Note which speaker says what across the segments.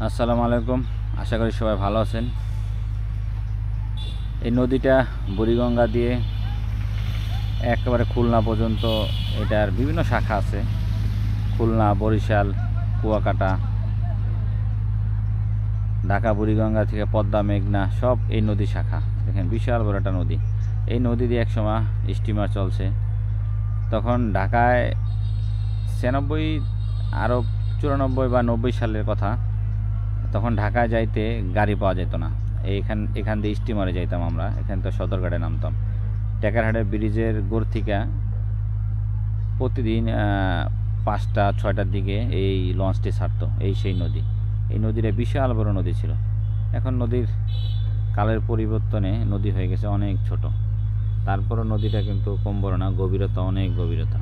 Speaker 1: আসসালামু আলাইকুম। আশা করি সবাই ভালো আছেন। এই নদীটা বুড়িগঙ্গা দিয়ে একেবারে খুলনা পর্যন্ত এটার বিভিন্ন শাখা আছে। খুলনা, বরিশাল, কুয়াকাটা, ঢাকা, বুড়িগঙ্গা থেকে পদ্মা, মেঘনা সব এই নদী শাখা। দেখেন বিশাল বড় একটা নদী। এই নদী দিয়ে একসময় স্টিমার চলছে। তখন ঢাকায় 96 আরও 94 বা 90 সালের কথা। তখন ঢাকায় যাইতে গাড়ি পাওয়া যেত না। এখান দিয়ে স্টিমারে যাইতাম আমরা। এখান থেকে সদরঘাটে নামতাম। টেকারহাটের ব্রিজের গোড় থেকে প্রতিদিন 5টা-6টার দিকে এই লঞ্চটি ছাড়তো। সেই নদী। এই নদীটা বিশাল বড় নদী ছিল। এখন নদীর কালের পরিবর্তনে নদী হয়ে গেছে অনেক ছোট। তারপরও নদীটা কিন্তু কম বড় না, গভীরতা অনেক গভীরতা।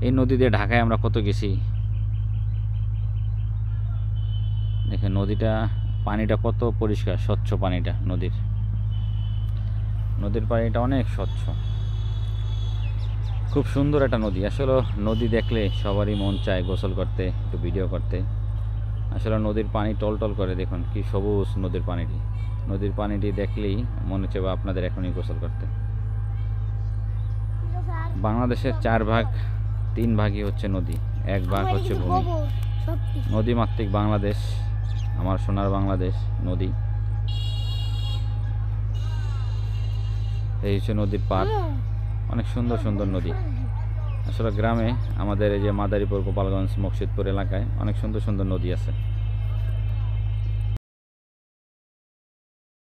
Speaker 1: এই নদী দিয়ে ঢাকায় আমরা কত গেছি। দেখেন নদীটা, পানিটা কত পরিষ্কার, স্বচ্ছ পানিটা। নদীর পানিটা অনেক স্বচ্ছ, খুব সুন্দর একটা নদী। আসলে নদী দেখলে সবারই মন চায় গোসল করতে, একটু ভিডিও করতে। আসলে নদীর পানি টলটল করে, দেখুন কি সবুজ নদীর পানিটি দেখলেই মনে হচ্ছে আপনাদের এখনই গোসল করতে। বাংলাদেশের 4 ভাগ 3 ভাগই হচ্ছে নদী, 1 ভাগ হচ্ছে ভূমি। নদীমাতৃক বাংলাদেশ, আমার সোনার বাংলাদেশ নদী। এই হচ্ছে নদীর পাড়, অনেক সুন্দর সুন্দর নদী। আসলে গ্রামে আমাদের এই যে মাদারীপুর, গোপালগঞ্জ, মুর্শিদপুর এলাকায় অনেক সুন্দর সুন্দর নদী আছে।